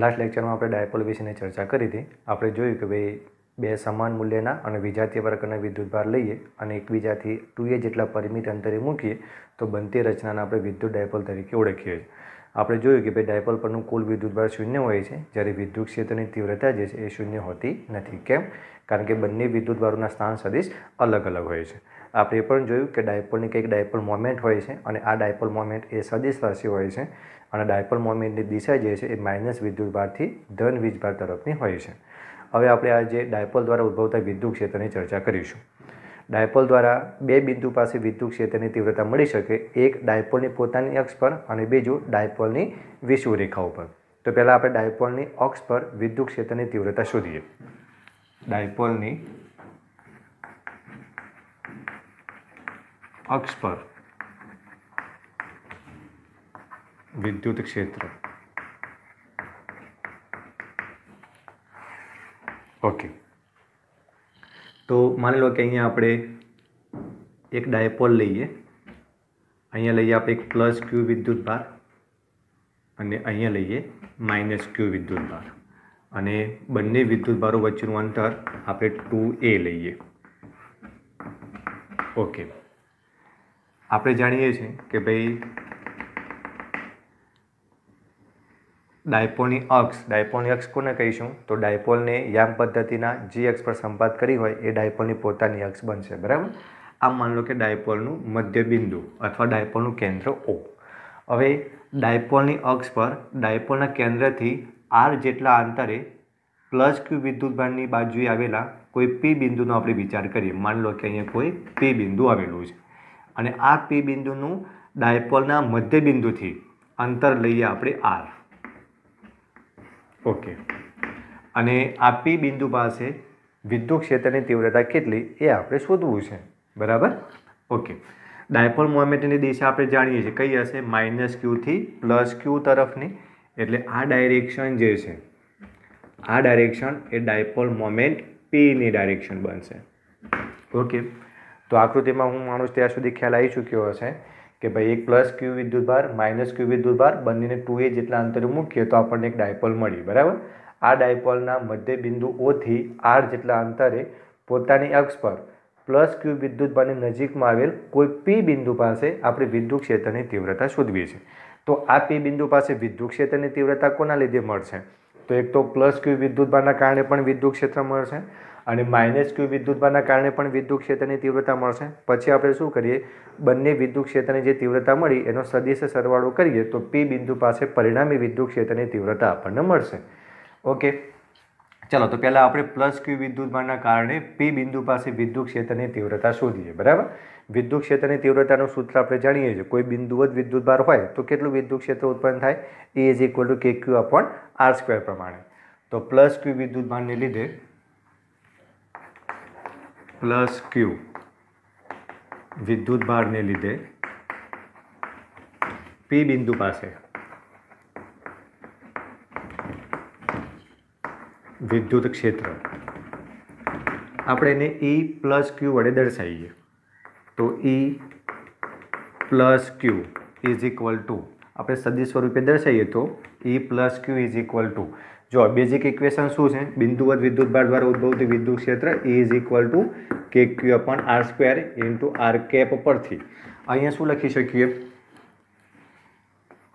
Last lecture में આપણે dipole વિશેની ચર્ચા કરી હતી। આપણે જોયું કે ભાઈ બે સમાન મૂલ્યના અને વિજાતીય પ્રકારના વિદ્યુતભાર લઈએ અને એકબીજાથી 2a જેટલા પરિમિત અંતરે મૂકીએ તો બનતી રચનાને આપણે વિદ્યુત ડાયપોલ તરીકે ઓળખીએ છીએ। આપણે જોયું કે ભાઈ ડાયપોલ પરનું કુલ વિદ્યુતભાર શૂન્ય હોય છે, જ્યારે વિદ્યુત ક્ષેત્રની તીવ્રતા જે છે એ શૂન્ય હોતી નથી। કેમ? કારણ કે બંને વિદ્યુતભારોના સ્થાન સદિશ અલગ અલગ હોય છે। આપણે એ પણ જોયું કે ડાયપોલની કંઈક ડાયપોલ મોમેન્ટ હોય છે અને આ ડાયપોલ મોમેન્ટ એ સદિશ રાશિ હોય છે અને ડાયપોલ મોમેન્ટની દિશા જે છે એ માઇનસ વિદ્યુતભારથી ધન વીજભાર તરફની હોય છે। હવે આપણે આ જે ડાયપોલ દ્વારા ઉદ્ભવતા વિદ્યુત ક્ષેત્રની ચર્ચા કરીશું। ડાયપોલ દ્વારા બે બિંદુ પાસે વિદ્યુત ક્ષેત્રની તીવ્રતા મળી શકે, એક ડાયપોલની પોતાની અક્ષ પર અને બીજું ડાયપોલની વિષુવરેખા ઉપર। તો પહેલાં આપણે ડાયપોલની અક્ષ પર વિદ્યુત ક્ષેત્રની તીવ્રતા શોધીએ। ડાયપોલની અક્ષ પર વિદ્યુત ક્ષેત્ર। ઓકે, તો માની લો કે અહીંયા આપણે એક ડાયપોલ લઈએ, અહીંયા લઈએ આપણે એક પ્લસ ક્યુ વિદ્યુતભાર અને અહીંયા લઈએ માઇનસ ક્યુ વિદ્યુતભાર અને બંને વિદ્યુતભારો વચ્ચેનું અંતર આપણે 2a લઈએ। ઓકે, આપણે જાણીએ છીએ કે ભાઈ ડાયપોલની અક્ષ કોને કહીશું? તો ડાયપોલને યામ પદ્ધતિના જે અક્ષ પર સંપાત કરી હોય એ ડાયપોલની પોતાની અક્ષ બનશે, બરાબર? આમ માની લો કે ડાયપોલનું મધ્ય બિંદુ અથવા ડાયપોલનું કેન્દ્ર O। હવે ડાયપોલની અક્ષ પર ડાયપોલના કેન્દ્રથી r જેટલા અંતરે પ્લસ ક્યુ વિદ્યુતભારની બાજુએ આવેલા કોઈ P બિંદુનો આપણે વિચાર કરીએ। માની લો કે અહીંયા કોઈ P બિંદુ આવેલું છે અને આ P બિંદુનું ડાયપોલના મધ્ય બિંદુથી અંતર લઈએ આપણે r। ઓકે, અને આ P બિંદુ પાસે વિદ્યુત ક્ષેત્રની તીવ્રતા કેટલી એ આપણે શોધવું છે, બરાબર? ઓકે, ડાયપોલ મોમેન્ટની દિશા આપણે જાણીએ છીએ કઈ હશે? માઇનસ ક્યુથી પ્લસ ક્યુ તરફની। એટલે આ ડાયરેક્શન જે છે, આ ડાયરેક્શન એ ડાયપોલ મોમેન્ટ Pની ડાયરેક્શન બનશે। ઓકે, તો આકૃતિમાં હું માનું ત્યાં સુધી ખ્યાલ આવી ચૂક્યો હશે કે ભાઈ એક પ્લસ ક્યુ વિદ્યુતભાર માઇનસ ક્યુ વિદ્યુતભાર બંનેને 2a જેટલા અંતરે મૂકીએ તો આપણને એક ડાયપોલ મળી, બરાબર? આ ડાયપોલના મધ્ય બિંદુ O થી r જેટલા અંતરે પોતાની અક્ષ પર પ્લસ ક્યુ વિદ્યુતભારની નજીકમાં આવેલ કોઈ P બિંદુ પાસે આપણે વિદ્યુત ક્ષેત્રની તીવ્રતા શોધવી છે। તો આ P બિંદુ પાસે વિદ્યુત ક્ષેત્રની તીવ્રતા કોના લીધે મળશે? તો એક તો પ્લસ ક્યુ વિદ્યુતભારના કારણે પણ વિદ્યુત ક્ષેત્ર મળશે અને માઇનસ ક્યુ વિદ્યુતભારના કારણે પણ વિદ્યુત ક્ષેત્રની તીવ્રતા મળશે। પછી આપણે શું કરીએ? બંને વિદ્યુત ક્ષેત્રની જે તીવ્રતા મળી એનો સદિશ સરવાળો કરીએ તો P બિંદુ પાસે પરિણામી વિદ્યુત ક્ષેત્રની તીવ્રતા આપણને મળશે। ઓકે, ચલો તો પહેલાં આપણે પ્લસ ક્યુ વિદ્યુતભારના કારણે P બિંદુ પાસે વિદ્યુત ક્ષેત્રની તીવ્રતા શોધીએ, બરાબર? વિદ્યુત ક્ષેત્રની તીવ્રતાનું સૂત્ર આપણે જાણીએ છીએ, કોઈ બિંદુવત વિદ્યુતભાર હોય તો કેટલું વિદ્યુત ક્ષેત્ર ઉત્પન્ન થાય? E = kq/r² પ્રમાણે। તો પ્લસ ક્યુ વિદ્યુતભારને લીધે પ્લસ ક્યુ વિદ્યુતભારને લીધે P બિંદુ પાસે વિદ્યુત ક્ષેત્ર આપણે એને E પ્લસ ક્યુ વડે દર્શાવીએ। તો E પ્લસ ક્યુ આપણે સદિશ સ્વરૂપે દર્શાવીએ તો E પ્લસ ક્યુ જો બેઝિક ઇક્વેશન શું છે? બિંદુવત વિદ્યુતભાર દ્વારા ઉદ્ભવતું વિદ્યુત ક્ષેત્ર E kq/r² r પરથી અહીંયા શું લખી શકીએ?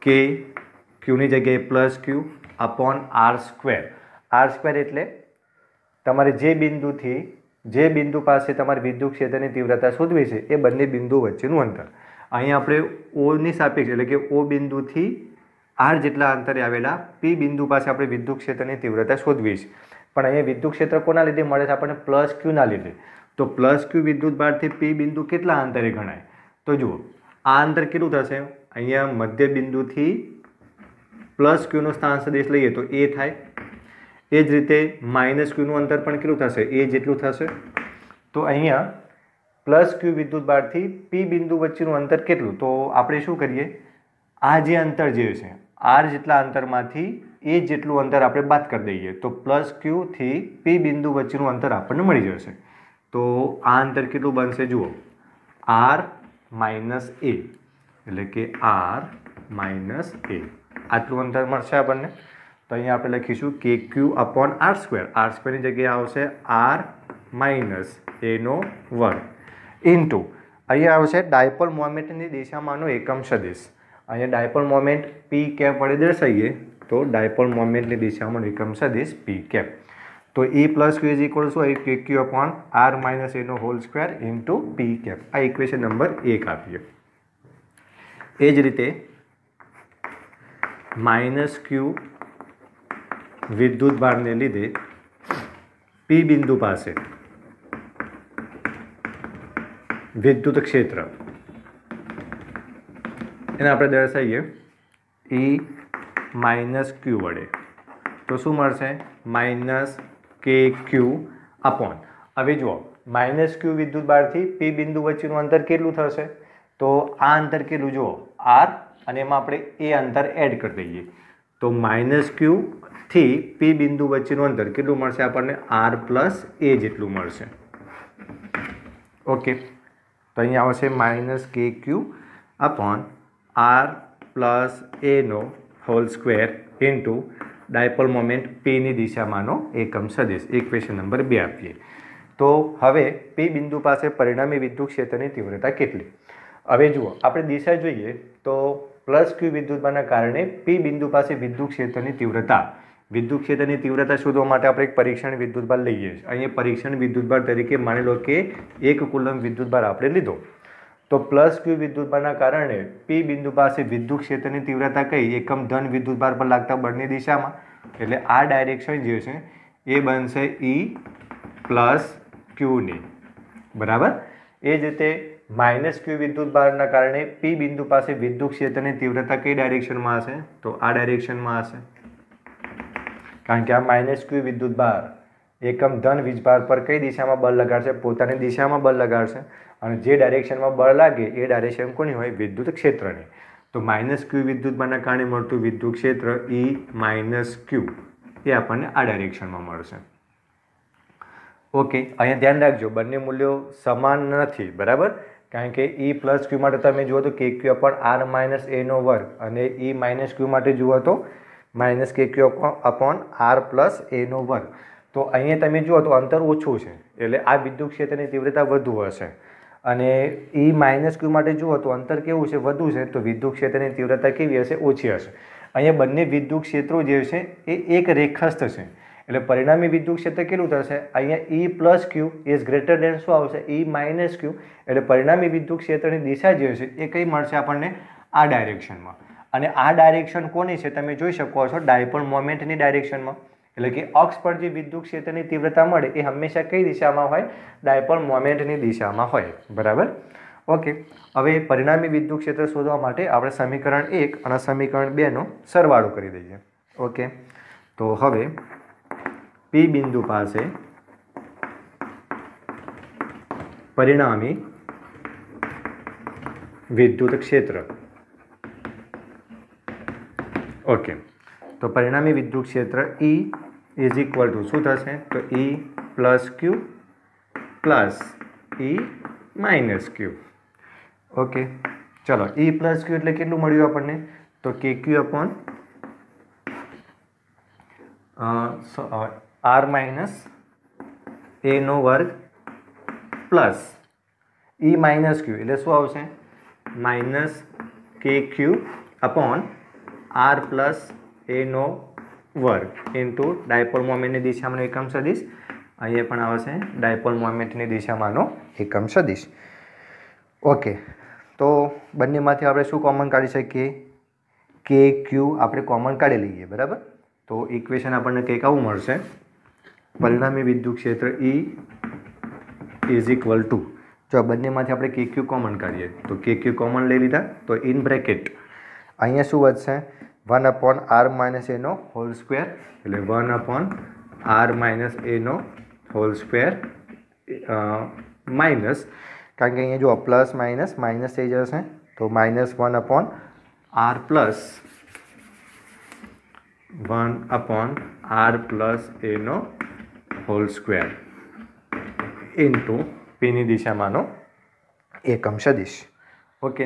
કે ક્યુની જગ્યાએ પ્લસ ક્યુ અપોન r²। r² એટલે તમારે જે બિંદુ પાસે તમારે વિદ્યુત ક્ષેત્રની તીવ્રતા શોધવી છે એ બંને બિંદુ વચ્ચેનું અંતર। અહીંયા આપણે ઓની સાપેક્ષ એટલે કે O બિંદુથી r જેટલા અંતરે આવેલા P બિંદુ પાસે આપણે વિદ્યુત ક્ષેત્રની તીવ્રતા શોધવી છે, પણ અહીંયા વિદ્યુત ક્ષેત્ર કોના લીધે મળે છે? આપણને પ્લસ ક્યુના લીધે। તો પ્લસ ક્યુ વિદ્યુતભારથી P બિંદુ કેટલા અંતરે ગણાય? તો જુઓ આ અંતર કેટલું થશે? અહીંયા મધ્ય બિંદુથી પ્લસ ક્યુનો સ્થાન સદિશ લઈએ તો a થાય। એ જ રીતે માઇનસ ક્યુનું અંતર પણ કેટલું થશે? a જેટલું થશે। તો અહીંયા પ્લસ ક્યુ વિદ્યુતભારથી P બિંદુ વચ્ચેનું અંતર કેટલું? તો આપણે શું કરીએ? આ જે અંતર જે છે r જેટલા અંતરમાંથી a જેટલું અંતર આપણે બાદ કરી દઈએ તો પ્લસ ક્યુથી P બિંદુ વચ્ચેનું અંતર આપણને મળી જશે। તો આ અંતર કેટલું બનશે? જુઓ r - a એટલે કે r - a આટલું અંતર મળશે આપણને। તો અહીંયા આપણે લખીશું કે ક્યુ અપોન આર સ્ક્વેર. આર સ્ક્વેરની જગ્યાએ આવશે આર માઇનસ એનો વર્ગ ઇન્ટુ અહીંયા આવશે ડાયપોલ મોમેન્ટની દિશામાંનો એકમ સદિશ. અહીંયા ડાયપોલ મોમેન્ટ પી કેપ વડે દર્શાવીએ તો ડાયપોલ મોમેન્ટની દિશામાંનો એકમ સદિશ પી કેપ. તો E plus Q is equal to K Q upon R minus એનો whole square into P cap. આ ઇક્વેશન નંબર 1 આપીએ. એ જ રીતે માઇનસ ક્યુ વિદ્યુત ભારને લીધે પી બિંદુ પાસે વિદ્યુત ક્ષેત્ર એને આપણે દર્શાવીએ E માઇનસ ક્યુ વડે. તો શું મળશે? માઇનસ કે ક્યુ અપોન. હવે જુઓ, માઇનસ ક્યુ વિદ્યુત ભારથી પી બિંદુ વચ્ચેનું અંતર કેટલું થશે? તો આ અંતર કેટલું જુઓ, આર, અને એમાં આપણે એ અંતર એડ કરી દઈએ તો માઇનસ ક્યુ થી પી બિંદુ વચ્ચેનું અંતર કેટલું મળશે આપણને? આર પ્લસ એ જેટલું મળશે. ઓકે, તો અહીંયા આવશે માઇનસ કે ક્યુ અપોન આર પ્લસ એનો whole square into dipole moment પીની દિશામાંનો એકમ સદિશ. ઇક્વેશન નંબર 2 આપીએ. તો હવે પી બિંદુ પાસે પરિણામી વિદ્યુત ક્ષેત્રની તીવ્રતા કેટલી? હવે જુઓ, આપણે દિશા જોઈએ તો પ્લસ ક્યુ વિદ્યુતભારના કારણે પી બિંદુ પાસે વિદ્યુત ક્ષેત્રની તીવ્રતા શોધવા માટે આપણે એક પરીક્ષણ વિદ્યુતભાર લઈએ છીએ. અહીંયા પરીક્ષણ વિદ્યુતભાર તરીકે માની લો કે 1 કુલમ વિદ્યુતભાર આપણે લીધો. તો પ્લસ ક્યુ વિદ્યુતભારના કારણે પી બિંદુ પાસે વિદ્યુત ક્ષેત્રની તીવ્રતા કઈ? એકમ ધન વિદ્યુતભાર પર લાગતા બળની દિશામાં. એટલે આ ડાયરેક્શન જે છે એ બનશે E પ્લસ ક્યુની. બરાબર. એ જ રીતે માઇનસ ક્યુ વિદ્યુતભારના કારણે પી બિંદુ પાસે વિદ્યુત ક્ષેત્રની તીવ્રતા કઈ ડાયરેક્શનમાં હશે? તો આ ડાયરેક્શનમાં હશે. કારણ કે આ માઇનસ ક્યુ વિદ્યુતભાર એકમ ધન વીજભાર પર કઈ દિશામાં બળ લગાડશે? પોતાની દિશામાં બળ લગાડશે. અને જે ડાયરેક્શનમાં બળ લાગે એ ડાયરેક્શન કોની હોય? વિદ્યુત ક્ષેત્રની. તો માઇનસ ક્યુ વિદ્યુતભારના કારણે મળતું વિદ્યુત ક્ષેત્ર E માઇનસ ક્યુ એ આપણને આ ડાયરેક્શનમાં મળશે. ઓકે, અહીંયા ધ્યાન રાખજો, બંને મૂલ્યો સમાન નથી. બરાબર. કારણ કે E પ્લસ ક્યુ માટે તમે જુઓ તો કે ક્યુ અપોન આર માઇનસ એનો વર્ગ, અને E માઇનસ ક્યુ માટે જુઓ તો માઇનસ કે ક્યુ અપોન આર પ્લસ એનો વર્ગ. તો અહીંયા તમે જુઓ તો અંતર ઓછું છે, એટલે આ વિદ્યુત ક્ષેત્રની તીવ્રતા વધુ હશે. અને E માઇનસ ક્યુ માટે જુઓ તો અંતર કેવું છે? વધુ છે. તો વિદ્યુત ક્ષેત્રની તીવ્રતા કેવી હશે? ઓછી હશે. અહીંયા બંને વિદ્યુત ક્ષેત્રો જે છે એ એક રેખસ્થ છે, એટલે પરિણામી વિદ્યુત ક્ષેત્ર કેટલું થશે? અહીંયા E plus Q is greater than શું આવશે? E માઇનસ ક્યુ. એટલે પરિણામી વિદ્યુત ક્ષેત્રની દિશા જે છે એ કઈ મળશે આપણને? આ ડાયરેક્શનમાં. અને આ ડાયરેક્શન કોની છે? તમે જોઈ શકો છો ડાયપોલ મોમેન્ટની ડાયરેક્શનમાં. એટલે કે અક્ષ પર જે વિદ્યુત ક્ષેત્રની તીવ્રતા મળે એ હંમેશા કઈ દિશામાં હોય? ડાયપોલ મોમેન્ટની દિશામાં હોય. બરાબર. ઓકે, હવે પરિણામી વિદ્યુત ક્ષેત્ર શોધવા માટે આપણે સમીકરણ 1 અને સમીકરણ 2 નો સરવાળો કરી દઈએ. ઓકે, તો હવે પી બિંદુ પાસે પરિણામી વિદ્યુત ક્ષેત્ર. ઓકે, તો પરિણામી વિદ્યુત ક્ષેત્ર E ઇઝ ઇક્વલ ટુ શું થશે? તો E પ્લસ ક્યુ પ્લસ E માઇનસ ક્યુ. ઓકે, ચલો, E પ્લસ ક્યુ એટલે કેટલું મળ્યું આપણને? તો કે ક્યુ અપોન આર માઇનસ એનો વર્ગ પ્લસ E માઇનસ ક્યુ એટલે શું આવશે? માઇનસ કે ક્યુ અપોન આર પ્લસ એનો વર્ગ ઇન્ટુ ડાયપોલ મોમેન્ટની દિશામાંનો એકમ સદિશ. અહીંયા પણ આવશે ડાયપોલ મોમેન્ટની દિશામાંનો એકમ સદિશ. ઓકે, તો બંનેમાંથી આપણે શું કોમન કાઢી શકીએ? કે ક્યુ આપણે કોમન કાઢી લઈએ. બરાબર. તો ઇક્વેશન આપણને કંઈક આવું મળશે. પરિણામી વિદ્યુત ક્ષેત્ર E ઇઝ ઇક્વલ ટુ, જો બંનેમાંથી આપણે કે ક્યુ કોમન કાઢીએ તો કે ક્યુ કોમન લઈ લીધા તો ઇન બ્રેકેટ અહીંયા શું વધશે? 1 અપોન આર માઇનસ એનો હોલ સ્ક્વેર. એટલે 1 અપોન આર માઇનસ એનો હોલ સ્ક્વેર માઇનસ, કારણ કે અહીંયા જો પ્લસ માઇનસ માઇનસ થઈ જશે તો minus 1 upon R plus 1 upon R plus એનો હોલ સ્ક્વેર ઇન્ટુ પીની દિશામાંનો એકમ સદિશ. ઓકે,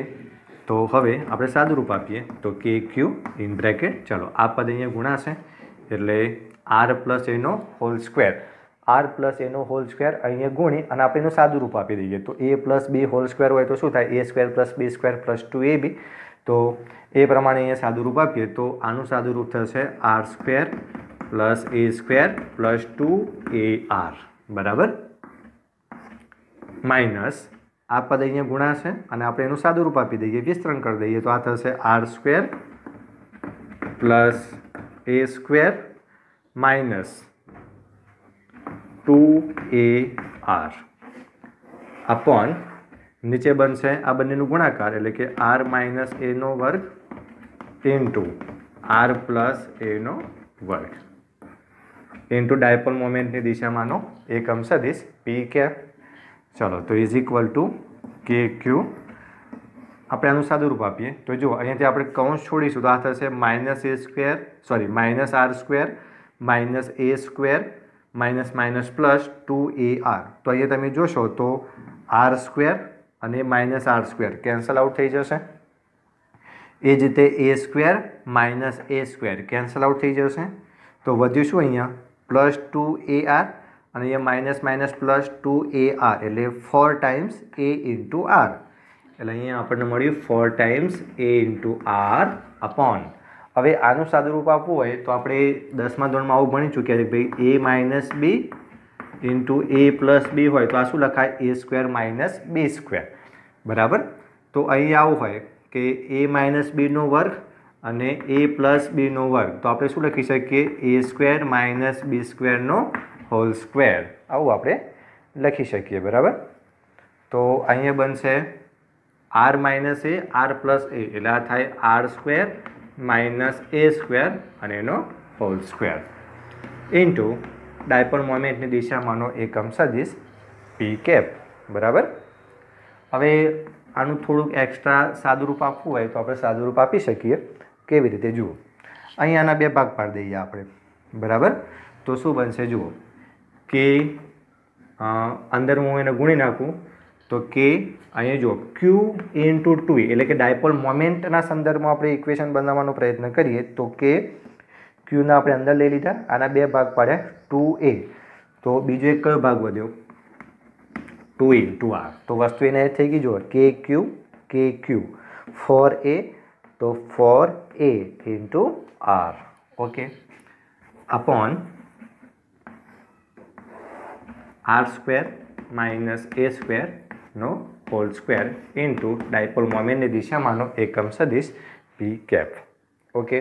તો હવે આપણે સાદુરૂપ આપીએ તો કે ક્યુ ઇન બ્રેકેટ, ચલો આ પદ અહીંયા ગુણાશે, એટલે આર પ્લસ એનો હોલ સ્ક્વેર, આર પ્લસ એનો હોલ સ્ક્વેર અહીંયા ગુણી અને આપણે એનું સાદું રૂપ આપી દઈએ તો એ પ્લસ બી હોલ સ્ક્વેર હોય તો શું થાય, એ સ્ક્વેર પ્લસ બી સ્ક્વેર પ્લસ 2ab. તો એ પ્રમાણે અહીંયા સાદું રૂપ આપીએ તો આનું સાદું રૂપ થશે R square plus A square plus 2ar, બરાબર, માઇનસ આ પદ અહીંયા ગુણાશે અને આપણે એનું સાદું રૂપ આપી દઈએ, વિસ્તરણ કરી દઈએ તો આ થશે R square plus A square minus 2ar upon नीचे बनશે આ બંનેનું ગુણાકાર એટલે કે r માઇનસ એનો વર્ગ ઇન્ટુ r પ્લસ એનો વર્ગ ઇન્ટુ ડાયપોલ મોમેન્ટની દિશામાંનો એકમ સદિશ પી કેપ. ચલો તો ઇઝ ઇક્વલ ટુ કે ક્યુ. આપણે આનું સાદું રૂપ આપીએ તો જો અહીંયાથી આપણે કૌંસ છોડીશું તો આ થશે માઇનસ એ square minus r square minus એ square minus minus plus 2ar. તો અહીંયા તમે જોશો તો આર સ્ક્વેર અને minus r square cancel out થઈ જશે. એ જ રીતે a square minus A square cancel out થઈ જશે. તો વધ્યું શું અહીંયા પ્લસ 2ar અને અહીંયા માઇનસ માઇનસ પ્લસ 2ar એટલે 4 ટાઈમ્સ એ ઇન્ટુ આર. એટલે અહીંયા આપણને મળ્યું 4 ટાઈમ્સ એ ઇન્ટુ આર અપોન. હવે આનું સાદું રૂપ આપવું હોય તો આપણે 10મા ધોરણમાં આવું ભણી ચૂક્યા છે ભાઈ એ માઇનસ બી ઇન્ટુ એ પ્લસ બી હોય તો આ શું લખાય એ સ્ક્વેર માઇનસ બી સ્ક્વેર, બરાબર. તો અહીં આવું હોય કે એ માઇનસ બીનો વર્ગ અને એ પ્લસ બીનો વર્ગ તો આપણે શું લખી શકીએ એ સ્ક્વેર માઇનસ બી સ્ક્વેરનો હોલ સ્ક્વેર, આવું આપણે લખી શકીએ, બરાબર. તો અહીંયા બનશે r minus a r plus a એટલે આ થાય આર સ્ક્વેર માઇનસ એ સ્ક્વેર અને એનો હોલ સ્ક્વેર ઇન્ટુ ડાયપોલ મોમેન્ટની દિશામાંનો એકમ સદિશ પી કેપ, બરાબર. હવે આનું થોડુંક એક્સ્ટ્રા સાદું રૂપ આપવું હોય તો આપણે સાદું રૂપ આપી શકીએ. કેવી રીતે જુઓ, અહીં આના બે ભાગ પાડી દઈએ આપણે, બરાબર. તો શું બનશે જુઓ કે અંદર હું એને ગુણી નાખું તો કે અહીંયા જુઓ ક્યુ ઇન્ટુ 2 એટલે કે ડાયપોલ મોમેન્ટના સંદર્ભમાં આપણે ઇક્વેશન બનાવવાનો પ્રયત્ન કરીએ તો કે ક્યુના આપણે અંદર લઈ લીધા, આના બે ભાગ પાડ્યા 2a. તો બીજો એક કયો ભાગ વધ્યો 2 ઇન્ટુ આર. તો વસ્તુ એને થઈ ગઈ જુઓ કે ક્યુ 4a તો 4a into r, okay, upon R square minus એ સ્ક્વેરનો હોલ સ્ક્વેર ઇન્ટુ ડાયપોલ મોમેન્ટની દિશામાંનો એકમ સદિશ પી કેપ, ઓકે.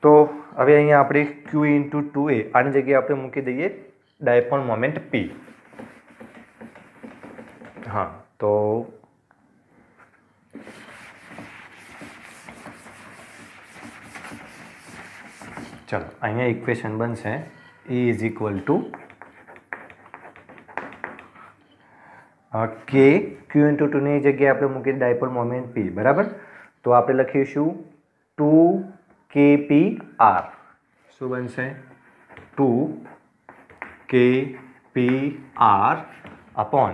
તો હવે અહીંયા આપણે ક્યુ ઇન્ટુ 2a આની જગ્યાએ આપણે મૂકી દઈએ ડાયપોલ મોમેન્ટ પી. હા, તો ચલો અહીંયા ઇક્વેશન બનશે E is equal to K Q into 2ની જગ્યાએ આપણે મૂકી ડાયપોલ મોમેન્ટ પી, બરાબર. તો આપણે લખીશું 2kpr. શું બનશે 2kpr upon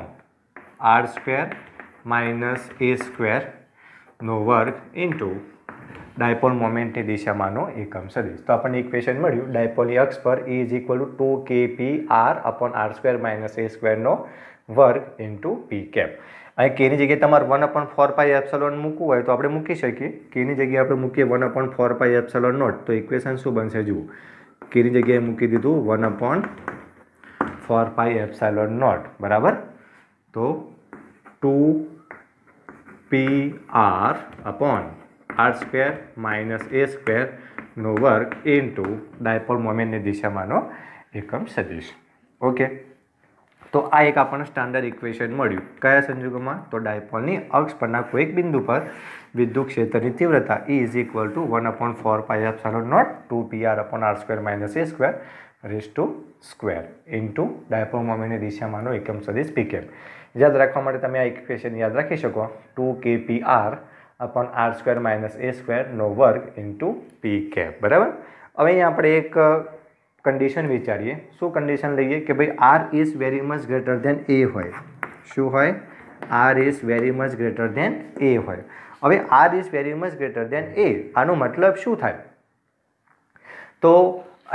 R square minus એ સ્ક્વેરનો વર્ગ ઇન્ટુ ડાયપોલ મોમેન્ટની દિશામાંનો એકમ સદિશ. તો આપણને ઇક્વેશન મળ્યું ડાયપોલની અક્ષ પર E is equal to 2kpr upon R square minus એ સ્ક્વેરનો વર્ગ ઇન્ટુ પી કેપ. અહીં કેની જગ્યાએ તમારે 1/4π મૂકવું હોય તો આપણે મૂકી શકીએ. કેની જગ્યાએ આપણે મૂકીએ 1/4π0 તો ઇક્વેશન શું બનશે જુઓ કેની જગ્યાએ મૂકી દીધું 1/4π0, બરાબર. તો 2pr upon R square minus એ સ્ક્વેરનો વર્ગ ઇન્ટુ ડાયપોલ મોમેન્ટની દિશામાંનો એકમ સદિશ, ઓકે. તો આ એક આપણને સ્ટાન્ડર્ડ ઇક્વેશન મળ્યું કયા સંજોગોમાં તો ડાયપોલની અક્ષ પરના કોઈક બિંદુ પર વિદ્યુત ક્ષેત્રની તીવ્રતા E is equal to 1/4π0 2pr upon R square minus A square raise to square into dipole મોમેન્ટની દિશામાંનો એકમ સદિશ પી કેપ. યાદ રાખવા માટે તમે આ ઇક્વેશન યાદ રાખી શકો 2kpr upon R square minus એ સ્ક્વેરનો વર્ગ ઇન્ટુ પી કેપ, બરાબર. હવે અહીંયા આપણે એક કન્ડિશન વિચારીએ. શું કન્ડિશન લઈએ કે ભાઈ R is very much greater than A હોય. શું હોય R is very much greater than A હોય. હવે R is very much greater than A આનો મતલબ શું થાય તો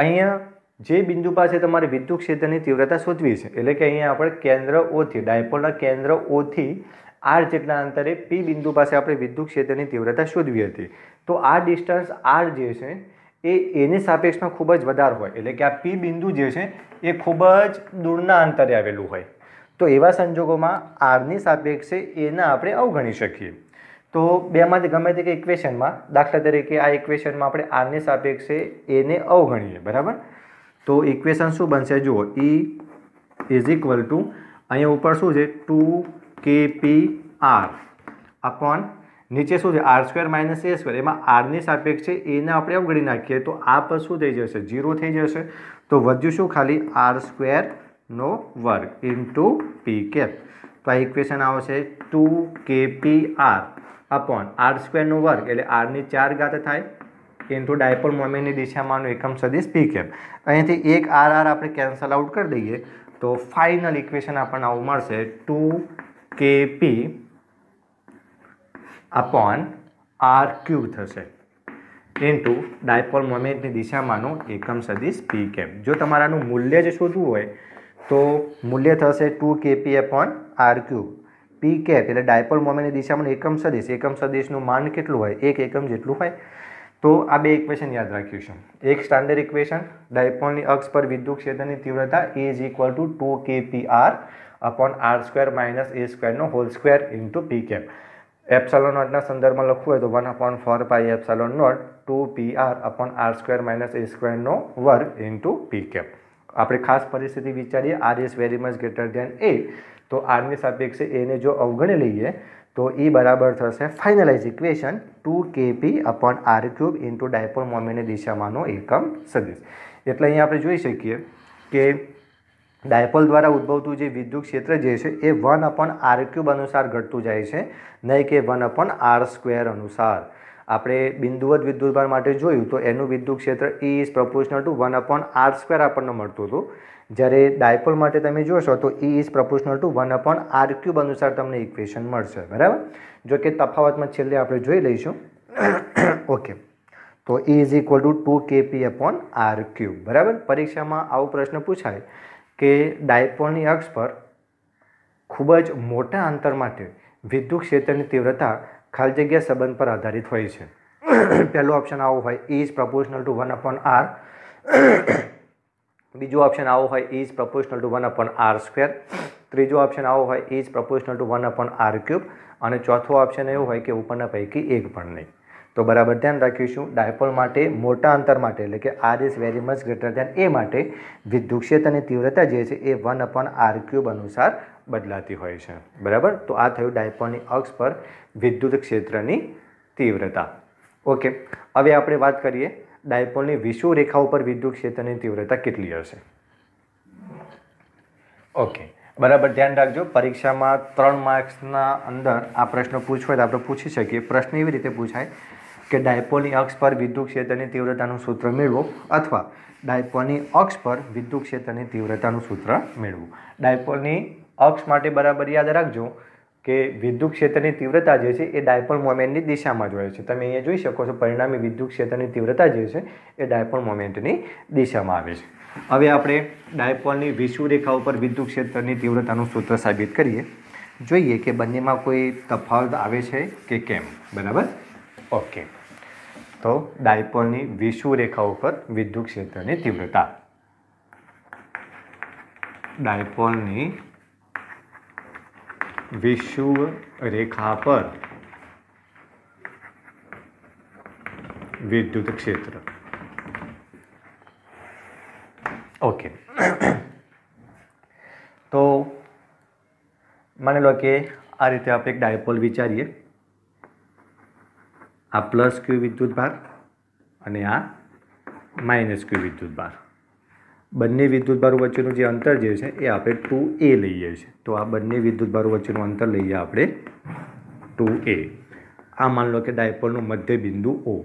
અહીંયા જે બિંદુ પાસે તમારે વિદ્યુત ક્ષેત્રની તીવ્રતા શોધવી છે, એટલે કે અહીંયા આપણે કેન્દ્ર ઓથી, ડાયપોલના કેન્દ્ર ઓથી આર જેટલા અંતરે પી બિંદુ પાસે આપણે વિદ્યુત ક્ષેત્રની તીવ્રતા શોધવી હતી. તો આ ડિસ્ટન્સ આર જે છે એ એની સાપેક્ષમાં ખૂબ જ વધારે હોય, એટલે કે આ પી બિંદુ જે છે એ ખૂબ જ દૂરના અંતરે આવેલું હોય. તો એવા સંજોગોમાં આરની સાપેક્ષે એને આપણે અવગણી શકીએ. તો બેમાંથી ગમે તે ઇક્વેશનમાં, દાખલા તરીકે આ ઇક્વેશનમાં આપણે આરની સાપેક્ષે એને અવગણીએ, બરાબર. તો ઇક્વેશન શું બનશે? જુઓ, E ઇઝ ઇક્વલ ટુ અહીંયા ઉપર શું છે 2kpr અપોન નીચે શું છે r² - a². એમાં આરની સાપેક્ષે એને આપણે અવગણી નાખીએ તો આ પર શું થઈ જશે? 0 થઈ જશે. તો વધ્યું શું? ખાલી r² ઇન્ટુ p કેપ. તો આ ઇક્વેશન આવશે 2kpr અપોન r² એટલે r ની 4 ઘાત થાય ઇન્ટુ ડાયપોલ મોમેન્ટની દિશામાંનો એકમ સદિશ p કેપ. અહીંયાથી એક r આપણે કેન્સલ આઉટ કરી દઈએ તો ફાઇનલ ઇક્વેશન આપણને આવું મળશે 2kp અપોન r³ થશે ઇન્ટુ ડાયપોલ મોમેન્ટની દિશામાંનો એકમ સદિશ p કેપ. જો તમારાનું મૂલ્ય જ શોધવું હોય તો મૂલ્ય થશે 2kp upon r³. p cap એટલે ડાયપોલ મોમેન્ટની દિશામાં એકમ સદિશનું માન કેટલું હોય? 1 એકમ જેટલું હોય. તો આ બે ઇક્વેશન યાદ રાખ્યું છે. એક સ્ટાન્ડર્ડ ઇક્વેશન, ડાયપોલની અક્ષ પર વિદ્યુત ક્ષેત્રની તીવ્રતા E is equal to 2kpr upon r² - a² whole square into p cap. Epsilon નોટના સંદર્ભમાં લખવું હોય તો 1/4 pi epsilon naught 2pr upon r² - a² into p cap. આપણે ખાસ પરિસ્થિતિ વિચારીએ, r is very much greater than a, તો આરની સાપેક્ષે એને જો અવગણી લઈએ તો એ બરાબર થશે finalise equation 2kp upon r³ into dipole મોમેન્ટની દિશામાંનો એકમ સદિશ. એટલે અહીંયા આપણે જોઈ શકીએ કે ડાયપોલ દ્વારા ઉદ્ભવતું જે વિદ્યુત ક્ષેત્ર જે છે એ 1/r³ અનુસાર ઘટતું જાય છે, નહીં કે 1/r² અનુસાર. આપણે બિંદુવત વિદ્યુતભાર માટે જોયું તો એનું વિદ્યુત ક્ષેત્ર E is proportional two 1/r² આપણને મળતું હતું. જ્યારે ડાયપોલ માટે તમે જોશો તો E is proportional two 1/r³ અનુસાર તમને ઇક્વેશન મળશે, બરાબર. જો કે તફાવતમાં છેલ્લે આપણે જોઈ લઈશું. ઓકે, તો E is equal two 2kp upon r³, બરાબર. પરીક્ષામાં આવો પ્રશ્ન પૂછાય કે ડાયપોલની અક્ષ પર ખૂબ જ મોટા અંતર માટે વિદ્યુત ક્ષેત્રની તીવ્રતા ખાલી જગ્યા સંબંધ પર આધારિત હોય છે. પહેલો ઓપ્શન આવો હોય E is proportional two 1/r. બીજો ઓપ્શન આવો હોય E is proportional two 1/r². ત્રીજો ઓપ્શન આવો હોય E is proportional two 1/r³. અને ચોથો ઓપ્શન એવું હોય કે ઉપરના પૈકી એક પણ નહીં. તો બરાબર ધ્યાન રાખીશું, ડાયપોલ માટે મોટા અંતર માટે એટલે કે r is very much greater than a માટે વિદ્યુત ક્ષેત્રની તીવ્રતા જે છે એ 1/r³ અનુસાર બદલાતી હોય છે, બરાબર. તો આ થયું ડાયપોલની અક્ષ પર વિદ્યુત ક્ષેત્રની તીવ્રતા. ઓકે, હવે આપણે વાત કરીએ ડાયપોલની વિષુવ રેખા ઉપર વિદ્યુત ક્ષેત્રની તીવ્રતા કેટલી હશે. ઓકે, બરાબર ધ્યાન રાખજો. પરીક્ષામાં 3 માર્ક્સના અંદર આ પ્રશ્ન પૂછવાય તો આપણે પૂછી શકીએ. પ્રશ્ન એવી રીતે પૂછાય કે ડાયપોલની અક્ષ પર વિદ્યુત ક્ષેત્રની તીવ્રતાનું સૂત્ર મેળવો, અથવા ડાયપોલની અક્ષ પર વિદ્યુત ક્ષેત્રની તીવ્રતાનું સૂત્ર મેળવો. ડાયપોલની અક્ષ માટે બરાબર યાદ રાખજો કે વિદ્યુત ક્ષેત્રની તીવ્રતા જે છે એ ડાયપોલ મોમેન્ટની દિશામાં જ હોય છે. તમે અહીંયા જોઈ શકો છો પરિણામી વિદ્યુત ક્ષેત્રની તીવ્રતા જે છે એ ડાયપોલ મોમેન્ટની દિશામાં આવે છે. હવે આપણે ડાયપોલની વિષુવ રેખા ઉપર વિદ્યુત ક્ષેત્રની તીવ્રતાનું સૂત્ર સાબિત કરીએ. જોઈએ કે બંનેમાં કોઈ તફાવત આવે છે કે કેમ, બરાબર. ઓકે, તો ડાયપોલની વિષુવ રેખા ઉપર વિદ્યુત ક્ષેત્રની તીવ્રતા, ડાયપોલની વિષુવ રેખા પર વિદ્યુત ક્ષેત્ર. ઓકે, તો માની લો કે આ રીતે આપણે એક ડાયપોલ વિચારીએ. આ +q વિદ્યુતભાર અને આ -q વિદ્યુતભાર. બંને વિદ્યુતભારો વચ્ચેનું જે અંતર જે છે એ આપણે 2a લઈએ છીએ. તો આ બંને વિદ્યુતભારો વચ્ચેનું અંતર લઈએ આપણે 2a. આ માની લો કે ડાયપોલનું મધ્ય બિંદુ O.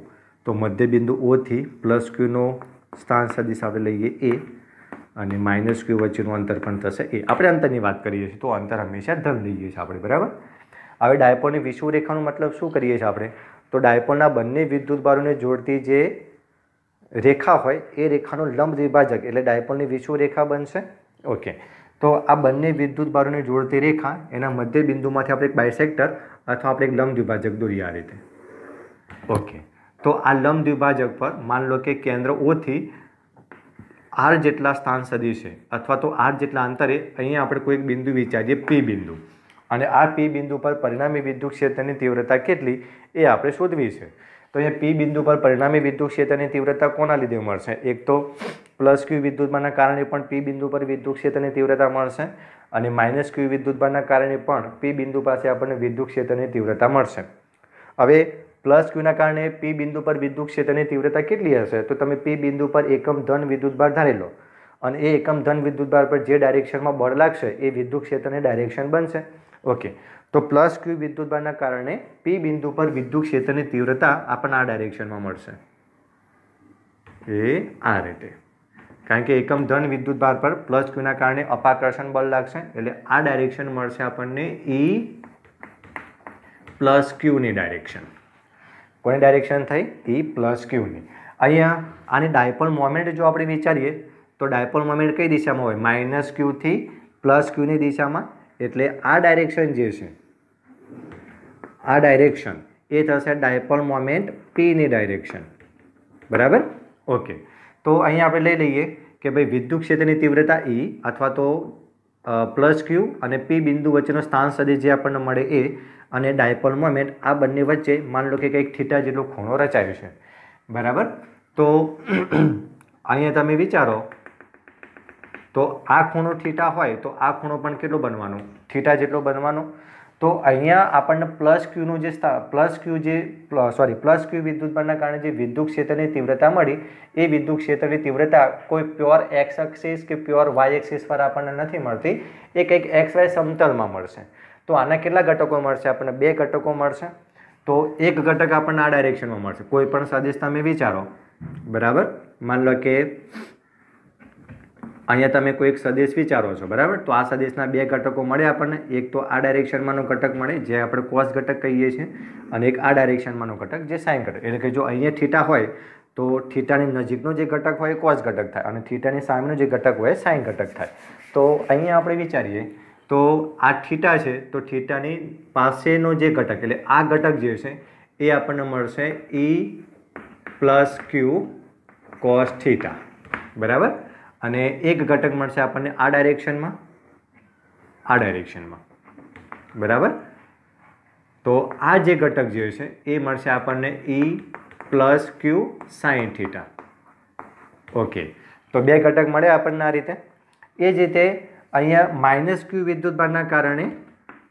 તો મધ્ય બિંદુ O થી +q સ્થાન સદિશ આપણે લઈએ a અને -q વચ્ચેનું અંતર પણ થશે a. આપણે અંતરની વાત કરીએ છીએ તો અંતર હંમેશા ધન લઈએ છીએ આપણે, બરાબર. હવે ડાયપોલની વિષુવ રેખાનો મતલબ શું કરીએ છીએ આપણે? તો ડાયપોલના બંને વિદ્યુતભારોને જોડતી જે રેખા હોય એ રેખાનું લંબ દ્વિભાજક એટલે ડાયપોલની વિષુવત રેખા બનશે. ઓકે, તો આ બંને વિદ્યુત ભારોને જોડતી રેખા એના મધ્ય બિંદુમાંથી આપણે એક બાયસેક્ટર અથવા આપણે એક લંબ દ્વિભાજક દોરીએ આ રીતે. ઓકે, તો આ લંબ દ્વિભાજક પર માન લો કે કેન્દ્ર O થી R જેટલા સ્થાન સદિશ છે અથવા તો R જેટલા અંતરે અહીંયા આપણે કોઈ એક બિંદુ વિચારીએ P બિંદુ, અને આ P બિંદુ પર પરિણામી વિદ્યુત ક્ષેત્રની તીવ્રતા કેટલી એ આપણે શોધવી છે. તો અહીંયા P બિંદુ પર પરિણામી વિદ્યુત ક્ષેત્રની તીવ્રતા કોના લીધે મળશે? એક તો +Q વિદ્યુતભારના કારણે પણ P બિંદુ પર વિદ્યુત ક્ષેત્રની તીવ્રતા મળશે, અને -Q વિદ્યુતભારના કારણે પણ P બિંદુ પાસે આપણને વિદ્યુત ક્ષેત્રની તીવ્રતા મળશે. હવે +Qના કારણે P બિંદુ પર વિદ્યુત ક્ષેત્રની તીવ્રતા કેટલી હશે? તો તમે P બિંદુ પર એકમ ધન વિદ્યુતભાર ધારી લો, અને એ એકમ ધન વિદ્યુતભાર પર જે ડાયરેક્શનમાં બળ લાગશે એ વિદ્યુત ક્ષેત્રની ડાયરેક્શન બનશે. ઓકે, તો +Q વિદ્યુતભારના કારણે P બિંદુ પર વિદ્યુત ક્ષેત્રની તીવ્રતા આપણને આ ડાયરેક્શનમાં મળશે, એ આ રીતે. કારણ કે એકમ ધન વિદ્યુતભાર પર +Qના કારણે અપાકર્ષણ બળ લાગશે એટલે આ ડાયરેક્શન મળશે આપણને E + Qની ડાયરેક્શન. કોની ડાયરેક્શન થઈ? E + Qની. અહીંયા આની ડાયપોલ મોમેન્ટ જો આપણે વિચારીએ તો ડાયપોલ મોમેન્ટ કઈ દિશામાં હોય? -Q થી +Qની દિશામાં. એટલે આ ડાયરેક્શન જે છે, આ ડાયરેક્શન એ થશે ડાયપોલ મોમેન્ટ Pની ડાયરેક્શન. બરાબર? ઓકે, તો અહીંયા આપણે લઈ લઈએ કે ભાઈ વિદ્યુત ક્ષેત્રની તીવ્રતા E અથવા તો +Q અને P બિંદુ વચ્ચેનો સ્થાન સદિશ જે આપણને મળે એ, અને ડાયપોલ મોમેન્ટ, આ બંને વચ્ચે માન લો કે કંઈક θ જેટલો ખૂણો રચાયો છે. બરાબર? તો અહીંયા તમે વિચારો તો આ ખૂણો θ હોય તો આ ખૂણો પણ કેટલો બનવાનો? θ જેટલો બનવાનો. તો અહીંયા આપણને +Qનું જે +Q વિદ્યુતભારના કારણે જે વિદ્યુત ક્ષેત્રની તીવ્રતા મળી એ વિદ્યુત ક્ષેત્રની તીવ્રતા કોઈ પ્યોર x એક્સિસ કે પ્યોર y એક્સિસ પર આપણને નથી મળતી, એ કંઈક XY સમતલમાં મળશે. તો આના કેટલા ઘટકો મળશે? આપણને 2 ઘટકો મળશે. તો એક ઘટક આપણને આ ડાયરેક્શનમાં મળશે. કોઈ પણ સદિશ તમે વિચારો, બરાબર? માન લો કે અહીંયા તમે કોઈ એક સદિશ વિચારો છો, બરાબર? તો આ સદિશના 2 ઘટકો મળે આપણને. એક તો આ ડાયરેક્શનમાંનો ઘટક મળે જે આપણે cos ઘટક કહીએ છીએ, અને એક આ ડાયરેક્શનમાંનો ઘટક જે sin ઘટક. એટલે કે જો અહીંયા θ હોય તો θની નજીકનો જે ઘટક હોય એ cos ઘટક થાય, અને θની સામેનો જે ઘટક હોય sin ઘટક થાય. તો અહીંયા આપણે વિચારીએ તો આ θ છે, તો θની પાસેનો જે ઘટક એટલે આ ઘટક જે છે એ આપણને મળશે E + Q cos θ. બરાબર? અને એક ઘટક મળશે આપણને આ ડાયરેક્શનમાં, આ ડાયરેક્શનમાં. બરાબર? તો આ જે ઘટક જે છે એ મળશે આપણને E + Q sin θ. ઓકે, તો 2 ઘટક મળે આપણને આ રીતે. એ જ રીતે અહીંયા -Q વિદ્યુતભારના કારણે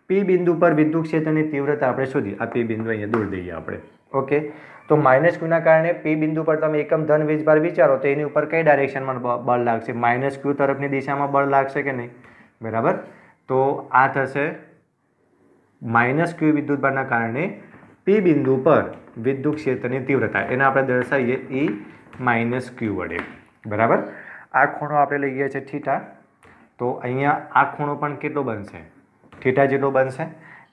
P બિંદુ પર વિદ્યુત ક્ષેત્રની તીવ્રતા આપણે શોધી. આ P બિંદુ અહીંયા દોરી દઈએ આપણે. ઓકે, તો -Qના કારણે P બિંદુ પર તમે એકમ ધન વીજભાર વિચારો તો એની ઉપર કઈ ડાયરેક્શનમાં બળ લાગશે? -Q તરફની દિશામાં બળ લાગશે કે નહીં? બરાબર? તો આ થશે -Q વિદ્યુતભારના કારણે P બિંદુ પર વિદ્યુત ક્ષેત્રની તીવ્રતા, એને આપણે દર્શાવીએ E - Q વડે. બરાબર? આ ખૂણો આપણે લઈએ છીએ θ. તો અહીંયા આ ખૂણો પણ કેટલો બનશે? θ જેટલો બનશે.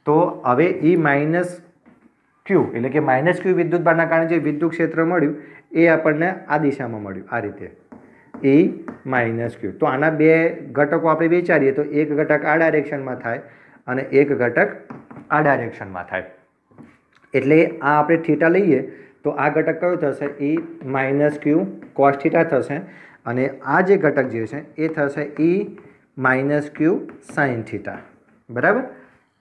તો હવે E - Q એટલે કે -Q વિદ્યુતભારના કારણે જે વિદ્યુત ક્ષેત્ર મળ્યું એ આપણને આ દિશામાં મળ્યું, આ રીતે E - Q. તો આના 2 ઘટકો આપણે વિચારીએ તો એક ઘટક આ ડાયરેક્શનમાં થાય અને એક ઘટક આ ડાયરેક્શનમાં થાય. એટલે આ આપણે θ લઈએ તો આ ઘટક કયો થશે? E - Q cos θ થશે, અને આ જે ઘટક જે છે એ થશે E - Q sin θ. બરાબર?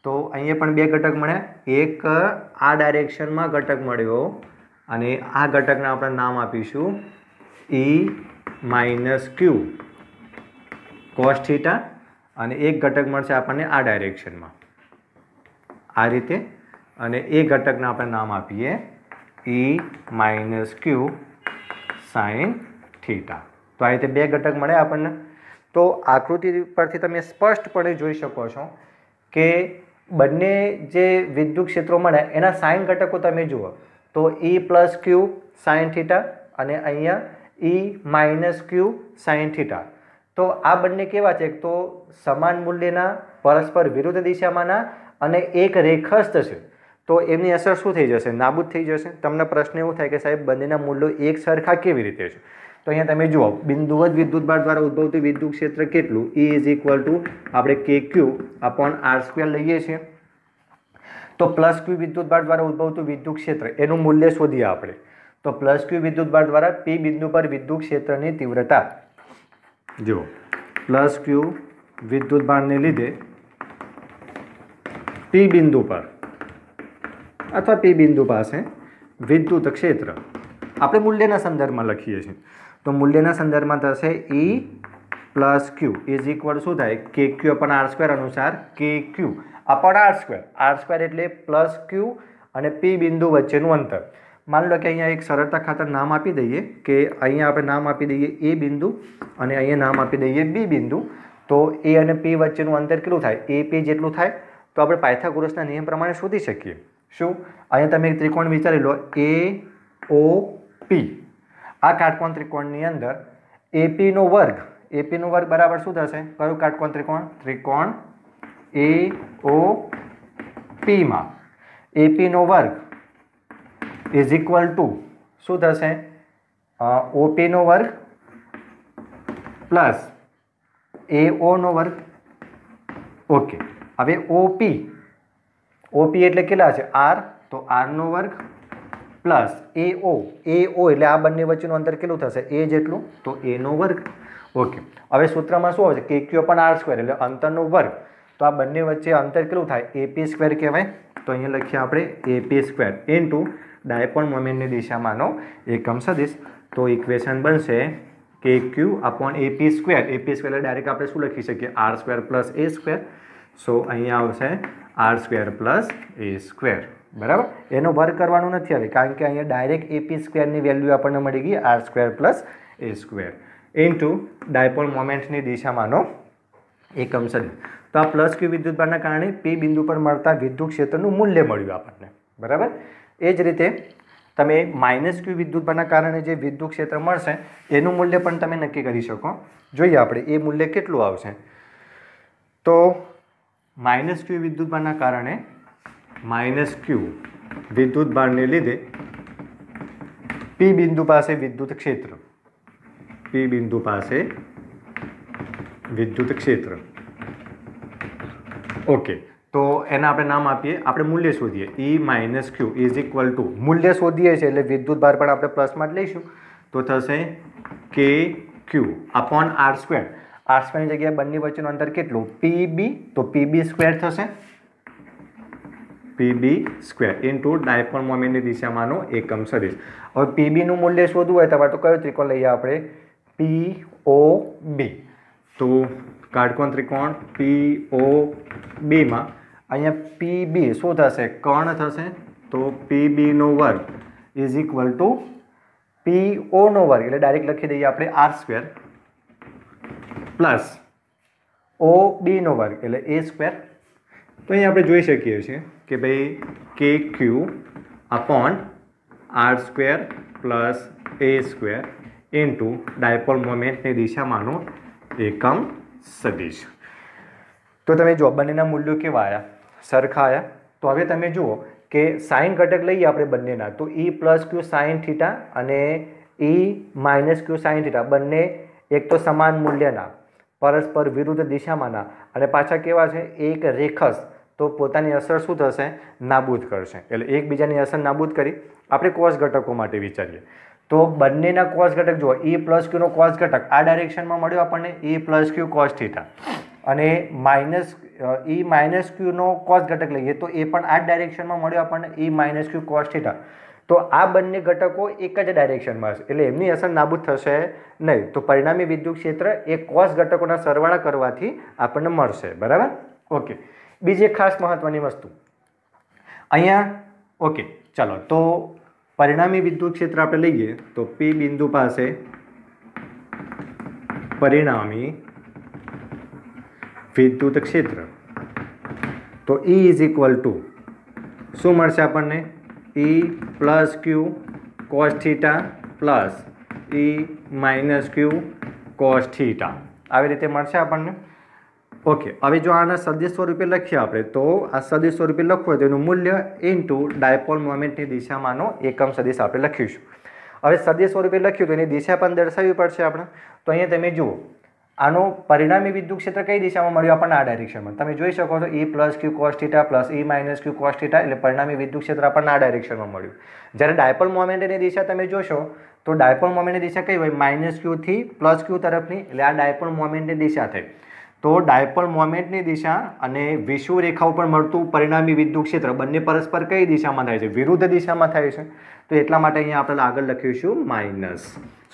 તો અહીંયા પણ 2 ઘટક મળ્યા. એક આ ડાયરેક્શનમાં ઘટક મળ્યો અને આ ઘટકને આપણે નામ આપીશું E - Q cos θ, અને એક ઘટક મળશે આપણને આ ડાયરેક્શનમાં આ રીતે, અને એ ઘટકને આપણે નામ આપીએ E - Q sin θ. તો આ રીતે 2 ઘટક મળે આપણને. તો આકૃતિ પરથી તમે સ્પષ્ટપણે જોઈ શકો છો કે બંને જે વિદ્યુત ક્ષેત્રો મળ્યા એના સાઇન ઘટકો તમે જુઓ તો E + Q sin θ અને અહીંયા E - Q sin θ. તો આ બંને કેવા છે? તો સમાન મૂલ્યના, પરસ્પર વિરુદ્ધ દિશામાંના અને એક રેખસ્થ છે. તો એમની અસર શું થઈ જશે? નાબૂદ થઈ જશે. તમને પ્રશ્ન એવો થાય કે સાહેબ બંનેના મૂલ્યો એક સરખા કેવી રીતે છે? તો અહીંયા તમે જુઓ, બિંદુવત વિદ્યુતભાર દ્વારા ઉદ્ભવતું વિદ્યુત ક્ષેત્ર કેટલું? E ઇઝ ઇક્વલ ટુ આપણે KQ અપોન R² લઈએ છીએ. તો પ્લસ ક્યુ વિદ્યુતભાર દ્વારા ઉદ્ભવતું વિદ્યુત ક્ષેત્ર એનું મૂલ્ય શોધીએ આપણે. તો પ્લસ ક્યુ વિદ્યુતભાર દ્વારા P બિંદુ પર વિદ્યુત ક્ષેત્રની તીવ્રતા, જુઓ, પ્લસ ક્યુ વિદ્યુતભારને લીધે P બિંદુ પર અથવા P બિંદુ પાસે વિદ્યુત ક્ષેત્ર આપણે મૂલ્યના સંદર્ભમાં લખીએ છીએ. તો મૂલ્યના સંદર્ભમાં થશે E plus Q is equal શું થાય? KQ અપન R² અનુસાર KQ અપન R². એટલે પ્લસ ક્યુ અને P બિંદુ વચ્ચેનું અંતર. માની લો કે અહીંયા એક સરળતા ખાતર નામ આપી દઈએ કે અહીંયા આપણે નામ આપી દઈએ A બિંદુ અને અહીંયા નામ આપી દઈએ B બિંદુ. તો A અને P વચ્ચેનું અંતર કેટલું થાય? AP જેટલું થાય. તો આપણે પાયથાગોરસના નિયમ પ્રમાણે શોધી શકીએ. શું? અહીંયા તમે એક ત્રિકોણ વિચારી લો, AOP. આ કાટકોણ ત્રિકોણની અંદર AP નો વર્ગ બરાબર શું થશે? કયું કાટકોણ ત્રિકોણ? ત્રિકોણ AOP માં AP નો વર્ગ ઇઝ ઇક્વલ ટુ શું થશે? OP નો વર્ગ પ્લસ AO નો વર્ગ. ઓકે, હવે OP એટલે કેટલા છે? R. તો R નો વર્ગ પ્લસ AO એટલે આ બંને વચ્ચેનું અંતર કેટલું થશે? A જેટલું. તો A નો વર્ગ. ઓકે, હવે સૂત્રમાં શું આવે છે? KQ અપન R² એટલે અંતરનો વર્ગ. તો આ બંને વચ્ચે અંતર કેટલું થાય? AP² કહેવાય. તો અહીંયા લખીએ આપણે AP² ઇન્ટુ ડાયપોલ મોમેન્ટની દિશામાંનો એકમ સદિશ. તો ઇક્વેશન બનશે KQ અપોન AP². એટલે ડાયરેક્ટ આપણે શું લખી શકીએ? R² plus A². સો અહીંયા આવશે R² પ્લસ A². બરાબર. એનો વર્ગ કરવાનો નથી હવે, કારણ કે અહીંયા ડાયરેક્ટ AP² ની વેલ્યુ આપણને મળી ગઈ R² plus A² into dipole મોમેન્ટની દિશામાંનો એકમ સદિશ. તો આ પ્લસ ક્યુ વિદ્યુતભારના કારણે P બિંદુ પર મળતા વિદ્યુત ક્ષેત્રનું મૂલ્ય મળ્યું આપણને. બરાબર. એ જ રીતે તમે માઇનસ ક્યુ વિદ્યુતભારના કારણે જે વિદ્યુત ક્ષેત્ર મળશે એનું મૂલ્ય પણ તમે નક્કી કરી શકો. જોઈએ આપણે એ મૂલ્ય કેટલું આવશે. તો માઇનસ ક્યુ વિદ્યુતભારના કારણે માઇનસ ક્યુ વિદ્યુતભારને લીધે P બિંદુ પાસે વિદ્યુત ક્ષેત્ર, P બિંદુ પાસે વિદ્યુત ક્ષેત્ર. ઓકે, તો એના આપણે નામ આપીએ, આપણે મૂલ્ય શોધીએ. E minus Q is equal two મૂલ્ય શોધીએ છીએ એટલે વિદ્યુતભાર પણ આપણે પ્લસમાં જ લઈશું. તો થશે KQ અપોન R². R² ની જગ્યાએ બંને વચ્ચેનું અંતર કેટલું? PB. તો PB² થશે. PB² ઇન્ટુ ડાયપોલ મોમેન્ટની દિશામાંનો એકમ સદિશ. હવે PB નું મૂલ્ય શોધવું હોય તમારે તો કયો ત્રિકોણ લઈએ આપણે? POB. તો કાટકોણ ત્રિકોણ POB માં અહીંયા PB શું થશે? કર્ણ થશે. તો PB નો વર્ગ ઇઝ ઇક્વલ ટુ PO નો વર્ગ એટલે ડાયરેક્ટ લખી દઈએ આપણે R² પ્લસ OB નો વર્ગ એટલે A². તો અહીં આપણે જોઈ શકીએ છીએ કે ભાઈ KQ upon R² plus A² into dipole મોમેન્ટની દિશામાંનો એકમ સદિશ. તો તમે જુઓ બંનેના મૂલ્યો કેવા આવ્યા? સરખા આવ્યા. તો હવે તમે જુઓ કે સાઇન ઘટક લઈએ આપણે બંનેના. તો E પ્લસ ક્યુ સાઇન થીટા અને E માઇનસ ક્યુ સાઇન થીટા બંને એક તો સમાન મૂલ્યના, પરસ્પર વિરુદ્ધ દિશામાંના અને પાછા કેવા છે? એક રેખસ. તો પોતાની અસર શું થશે? નાબૂદ કરશે. એટલે એકબીજાની અસર નાબૂદ કરી. આપણે કોસ ઘટકો માટે વિચારીએ તો બંનેના કોસ ઘટક જુઓ. E પ્લસ ક્યુનો કોસ ઘટક આ ડાયરેક્શનમાં મળ્યો આપણને E plus Q cos theta અને E માઇનસ ક્યુનો કોસ ઘટક લઈએ તો એ પણ આ ડાયરેક્શનમાં મળ્યો આપણને E minus Q cos theta. તો આ બંને ઘટકો એક જ ડાયરેક્શનમાં હશે એટલે એમની અસર નાબૂદ થશે નહીં. તો પરિણામી વિદ્યુત ક્ષેત્ર એ કોસ ઘટકોના સરવાળા કરવાથી આપણને મળશે. બરાબર. ઓકે, બીજી એક ખાસ મહત્વની વસ્તુ અહીંયા. ઓકે, ચાલો તો પરિણામી વિદ્યુત ક્ષેત્ર આપણે લઈએ તો P બિંદુ પાસે પરિણામી વિદ્યુત ક્ષેત્ર. તો E ઇઝ ઇક્વલ ટુ શું મળશે આપણને? E plus Q cos theta plus E minus Q cos theta આવી રીતે મળશે આપણને. ઓકે, હવે જો આના સદિશ સ્વરૂપે લખીએ આપણે, તો આ સદિશ સ્વરૂપે લખવું હોય તો એનું મૂલ્ય ઇન્ટુ ડાયપોલ મોમેન્ટની દિશામાંનો એકમ સદિશ આપણે લખીશું. હવે સદિશ સ્વરૂપે લખ્યું તો એની દિશા પણ દર્શાવવી પડશે આપણે. તો અહીંયા તમે જુઓ, આનો પરિણામી વિદ્યુત ક્ષેત્ર કઈ દિશામાં મળ્યું આપણને? આ ડાયરેક્શનમાં. તમે જોઈ શકો છો E plus Q cos theta plus E minus Q cos theta, એટલે પરિણામી વિદ્યુત ક્ષેત્ર આપણને આ ડાયરેક્શનમાં મળ્યું. જ્યારે ડાયપોલ મોમેન્ટની દિશા તમે જોશો તો ડાયપોલ મોમેન્ટની દિશા કઈ હોય? માઇનસ ક્યુ થી પ્લસ ક્યુ તરફની, એટલે આ ડાયપોલ મોમેન્ટની દિશા થઈ. તો ડાયપોલ મોમેન્ટની દિશા અને વિષુવ રેખા ઉપર મળતું પરિણામી વિદ્યુત ક્ષેત્ર બંને પરસ્પર કઈ દિશામાં થાય છે? વિરુદ્ધ દિશામાં થાય છે. તો એટલા માટે અહીંયા આપણે આગળ લખીશું minus.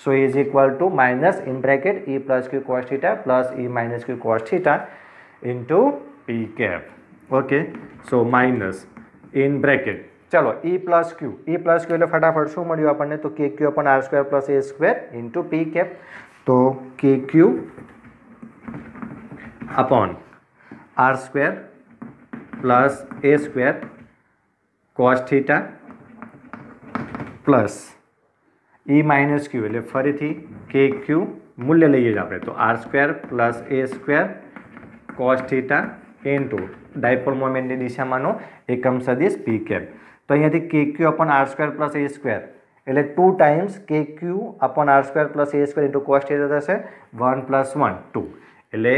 So is equal to minus in bracket E plus Q cos theta plus E minus Q cos theta into P cap. Okay, so minus in bracket, ચલો E પ્લસ ક્યુ એટલે ફટાફટ શું મળ્યું આપણને? તો K Q upon R square plus A square into P cap. તો K Q upon R square plus A square cos theta plus E minus Q એટલે ફરીથી કે ક્યુ મૂલ્ય લઈએ જ આપણે. તો R square plus A square cos theta into dipole મોમેન્ટની દિશામાંનો એકમ સદિશ પી કેપ. તો અહીંયાથી K Q upon R square plus A square એટલે 2 times K Q upon R square plus A square into cos theta થશે 1 + 1 2, એટલે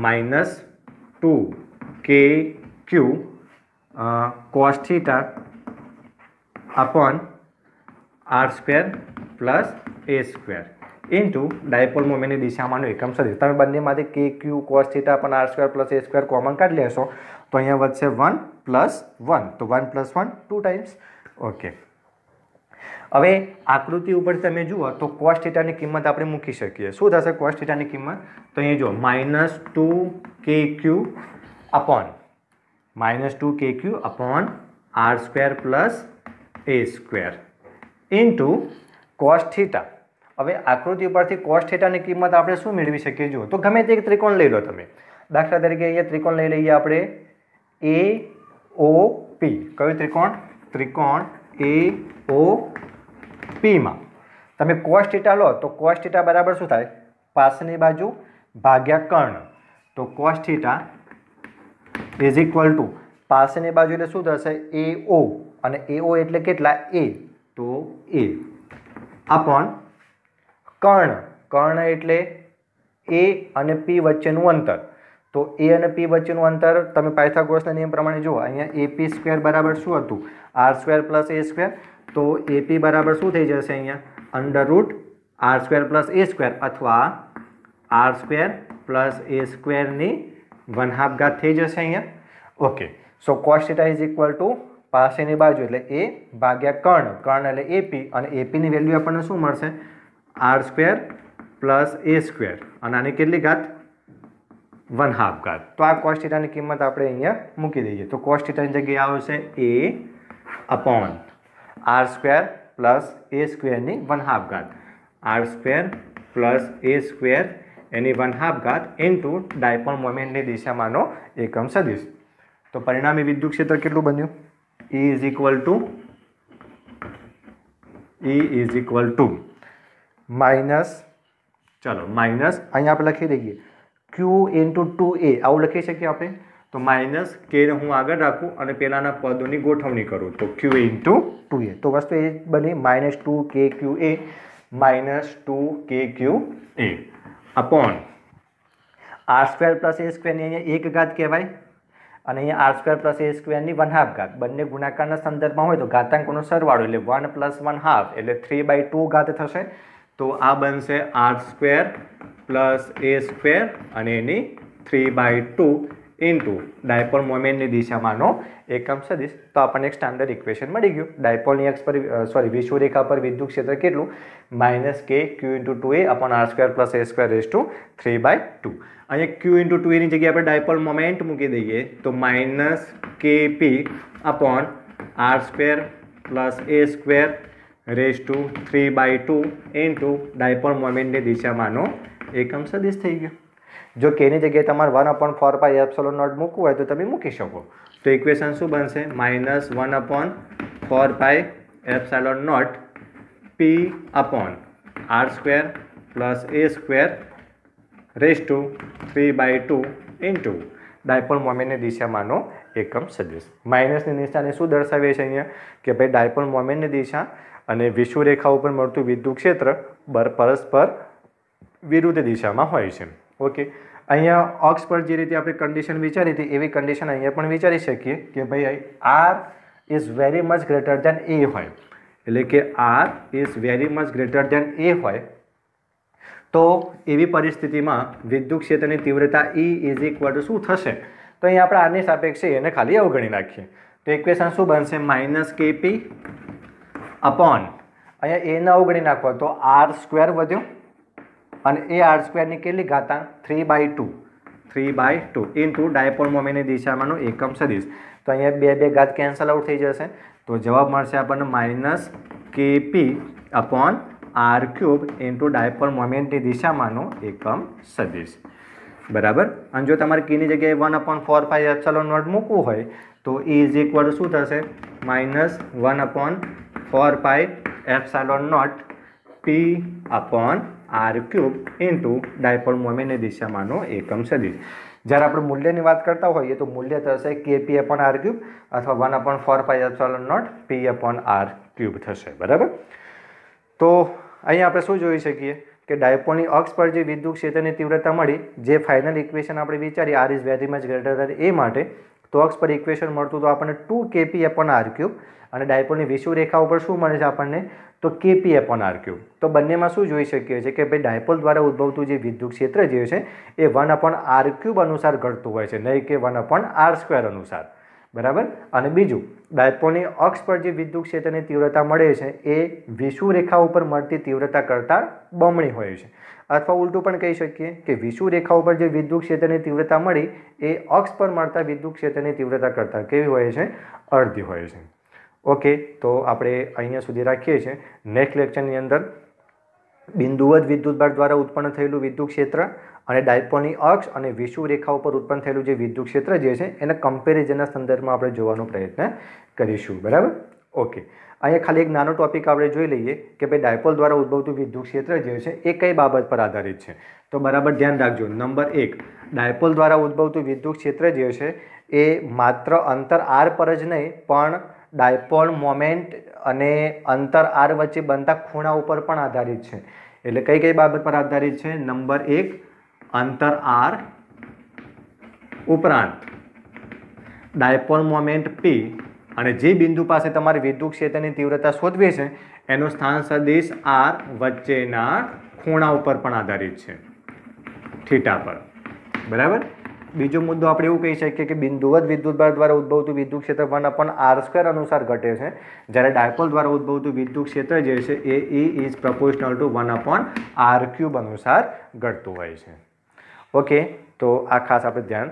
minus 2 K Q cos theta upon R square plus A square into dipole मोमेंटनी दिशामांनो एकम सदिश. तमे बंनेमांथी K Q cos theta upon R square plus A square common काढी लेशो तो अहींया वधशे 1 + 1, तो 1 + 1 2 टाइम्स. ओके, હવે આકૃતિ ઉપર તમે જુઓ તો કોસ થીટાની કિંમત આપણે મૂકી શકીએ. શું થશે કોસ થીટાની કિંમત? તો અહીં જુઓ -2 કે ક્યુ upon R square plus A square into cos theta. હવે આકૃતિ ઉપરથી કોસ થીટાની કિંમત આપણે શું મેળવી શકીએ? જુઓ, તો ગમે તે એક ત્રિકોણ લઈ લો તમે. દાખલા તરીકે અહીંયા ત્રિકોણ લઈ લઈએ આપણે AOP. કયો ત્રિકોણ? ત્રિકોણ AOP માં તમે કોસ થીટા લો તો કોસ થીટા બરાબર શું થાય? પાસની બાજુ ભાગ્યા કર્ણ. તો cos theta is equal to પાસની બાજુ એટલે શું થશે? AO, અને AO એટલે કેટલા? A, તો A અપોન કર્ણ. કર્ણ એટલે A અને P વચ્ચેનું અંતર. તો A અને P વચ્ચેનું અંતર તમે પાયથાગોરસના નિયમ પ્રમાણે જુઓ, અહીંયા AP સ્ક્વેર બરાબર શું હતું? R square plus A square. તો AP બરાબર શું થઈ જશે? અહીંયા √ R square plus A square અથવા આર સ્ક્વેર પ્લસ એ સ્ક્વેરની 1/2 ઘાત થઈ જશે અહીંયા. Okay, so cos theta is equal two પાસેની બાજુ એટલે A ભાગ્યા કર્ણ. કર્ણ એટલે AP, અને APની વેલ્યુ આપણને શું મળશે? R square plus A square, અને આની કેટલી ઘાત? 1/2 ઘાત. તો આ કોસ થીટાની કિંમત આપણે અહીંયા મૂકી દઈએ. તો કોસ થીટાની જગ્યાએ આવશે A upon R square plus A સ્ક્વેરની 1/2 ઘાત. R square plus A square એની 1/2 ઘાત ઇન્ટુ ડાયપોલ મોમેન્ટની દિશામાંનો એકમ સદિશ. તો પરિણામી વિદ્યુત ક્ષેત્ર કેટલું બન્યું? E is equal to minus, ચલો માઇનસ અહીંયા આપણે લખી દઈએ Q ઇન્ટુ 2A, આવું લખી શકીએ આપણે. તો માઇનસ કે હું આગળ રાખું અને પેલાના પદોની ગોઠવણી કરું તો Q ઇન્ટુ 2A. તો વસ્તુ એ બની -2 કે QA -2 કે QA upon R square plus A સ્ક્વેરની અહીંયા 1 ઘાત કહેવાય, અને અહીંયા આર સ્ક્વેર પ્લસ એ સ્ક્વેરની 1/2 ઘાત. બંને ગુણાકારના સંદર્ભમાં હોય તો ઘાતાંકોનો સરવાળો એટલે 1 + 1/2 એટલે 3/2 ઘાત થશે. તો આ બનશે R square plus A square અને એની 3/2 ઇન્ટુ ડાયપોલ મોમેન્ટની દિશામાંનો એકમ સદિશ. તો આપણને એક સ્ટાન્ડર્ડ ઇક્વેશન મળી ગયું. ડાયપોલની અક્ષ પર વિષુવ રેખા પર વિદ્યુત ક્ષેત્ર કેટલું? -k q into 2A upon R square plus A square raise to 3/2. અહીંયા q ઇન્ટુ 2A ની જગ્યાએ આપણે ડાયપોલ મોમેન્ટ મૂકી દઈએ તો -kp upon R square plus A square raise to 3/2 into dipole મોમેન્ટની દિશામાંનો એકમ સદિશ થઈ ગયો. જો કેની જગ્યાએ તમારે 1/4πε0 મૂકવું હોય તો તમે મૂકી શકો. તો ઇક્વેશન શું બનશે? -1/4πε0 p upon R square plus A square raise to 3/2 into dipole મોમેન્ટની દિશામાંનો એકમ સદિશ. માઇનસની નિશાની શું દર્શાવે છે અહીંયા કે ભાઈ ડાયપોલ મોમેન્ટની દિશા અને વિષુવરેખા ઉપર મળતું વિદ્યુત ક્ષેત્ર પરસ્પર વિરુદ્ધ દિશામાં હોય છે. ઓકે, અહીંયા અક્ષ પર જે રીતે આપણે કન્ડિશન વિચારી હતી એવી કન્ડિશન અહીંયા પણ વિચારી શકીએ કે ભાઈ R is very much greater than A હોય, એટલે કે R is very much greater than A હોય તો એવી પરિસ્થિતિમાં વિદ્યુત ક્ષેત્રની તીવ્રતા E ઇઝ ઇક્વલ ટુ શું થશે? તો અહીંયા આપણે આરની સાપેક્ષે એને ખાલી અવગણી નાખીએ તો ઇક્વેશન શું બનશે? માઇનસ KP અપોન અહીંયા એને અવગણી નાખો તો R² વધ્યો અને એ R² ની કેટલી ઘાતાંક? 3/2 ઇન્ટુ ડાયપોલ મોમેન્ટની દિશામાંનો એકમ સદિશ. તો અહીંયા બે ઘાત કેન્સલ આઉટ થઈ જશે તો જવાબ મળશે આપણને minus KP upon R³ into dipole મોમેન્ટની દિશામાંનો એકમ સદિશ. બરાબર. અને જો તમારે કીની જગ્યાએ 1/4πε0 મૂકવું હોય તો E ઇઝ ઇક્વલ ટુ શું થશે? Minus 1/4πε0 P upon R³ into dipole મોમેન્ટની દિશામાંનો એકમ સદિશ. જ્યારે આપણે મૂલ્યની વાત કરતા હોઈએ તો મૂલ્ય થશે KP અપોન R³ અથવા 1/4πε0 P અપોન R³ થશે. બરાબર. તો અહીંયા આપણે શું જોઈ શકીએ કે ડાયપોલની અક્ષ પર જે વિદ્યુત ક્ષેત્રની તીવ્રતા મળી, જે ફાઇનલ ઇક્વેશન આપણે વિચારી R is very much greater than A માટે, તો અક્ષ પર ઇક્વેશન મળતું તો આપણને 2KP અપોન R³ અને ડાયપોલની વિષુવરેખા ઉપર શું મળે છે આપણને? તો KP અપોન R³. તો બંનેમાં શું જોઈ શકીએ છીએ કે ભાઈ ડાયપોલ દ્વારા ઉદ્ભવતું જે વિદ્યુત ક્ષેત્ર જે છે એ 1/R³ અનુસાર ઘટતું હોય છે, નહીં કે 1/R² અનુસાર. બરાબર. અને બીજું, ડાયપોલની અક્ષ પર જે વિદ્યુત ક્ષેત્રની તીવ્રતા મળે છે એ વિષુવરેખા ઉપર મળતી તીવ્રતા કરતાં બમણી હોય છે, અથવા ઉલટું પણ કહી શકીએ કે વિષુવરેખા ઉપર જે વિદ્યુત ક્ષેત્રની તીવ્રતા મળી એ અક્ષ પર મળતા વિદ્યુત ક્ષેત્રની તીવ્રતા કરતાં કેવી હોય છે? અડધી હોય છે. ઓકે, તો આપણે અહીંયા સુધી રાખીએ છીએ. નેક્સ્ટ લેક્ચરની અંદર બિંદુવત વિદ્યુતભાર દ્વારા ઉત્પન્ન થયેલું વિદ્યુત ક્ષેત્ર અને ડાયપોલની અક્ષ અને વિષુવરેખા ઉપર ઉત્પન્ન થયેલું જે વિદ્યુત ક્ષેત્ર જે છે એને કમ્પેરિઝનના સંદર્ભમાં આપણે જોવાનો પ્રયત્ન કરીશું. બરાબર. ઓકે, અહીંયા ખાલી એક નાનો ટોપિક આપણે જોઈ લઈએ કે ભાઈ ડાયપોલ દ્વારા ઉદ્ભવતું વિદ્યુત ક્ષેત્ર જે છે એ કઈ બાબત પર આધારિત છે. તો બરાબર ધ્યાન રાખજો. નંબર 1, ડાયપોલ દ્વારા ઉદ્ભવતું વિદ્યુત ક્ષેત્ર જે છે એ માત્ર અંતર R પર જ નહીં પણ ડાયપોલ મોમેન્ટ અને અંતર R વચ્ચે બનતા ખૂણા ઉપર પણ આધારિત છે. એટલે કઈ કઈ બાબત પર આધારિત છે? નંબર 1, અંતર R ઉપરાંત ડાયપોલ મોમેન્ટ P અને જે બિંદુ પાસે તમારે વિદ્યુત ક્ષેત્રની તીવ્રતા શોધવી છે એનો સ્થાન સદિશ R વચ્ચેના ખૂણા ઉપર પણ આધારિત છે, થીટા પર. બરાબર. બીજો મુદ્દો આપણે એવું કહી શકીએ કે બિંદુવત વિદ્યુતભાર દ્વારા ઉદ્ભવતું વિદ્યુત ક્ષેત્ર 1/R² અનુસાર ઘટે છે, જ્યારે ડાયપોલ દ્વારા ઉદ્ભવતું વિદ્યુત ક્ષેત્ર જે છે એ E is proportional two 1/R³ અનુસાર ઘટતું હોય છે. ઓકે, તો આ ખાસ આપણે ધ્યાન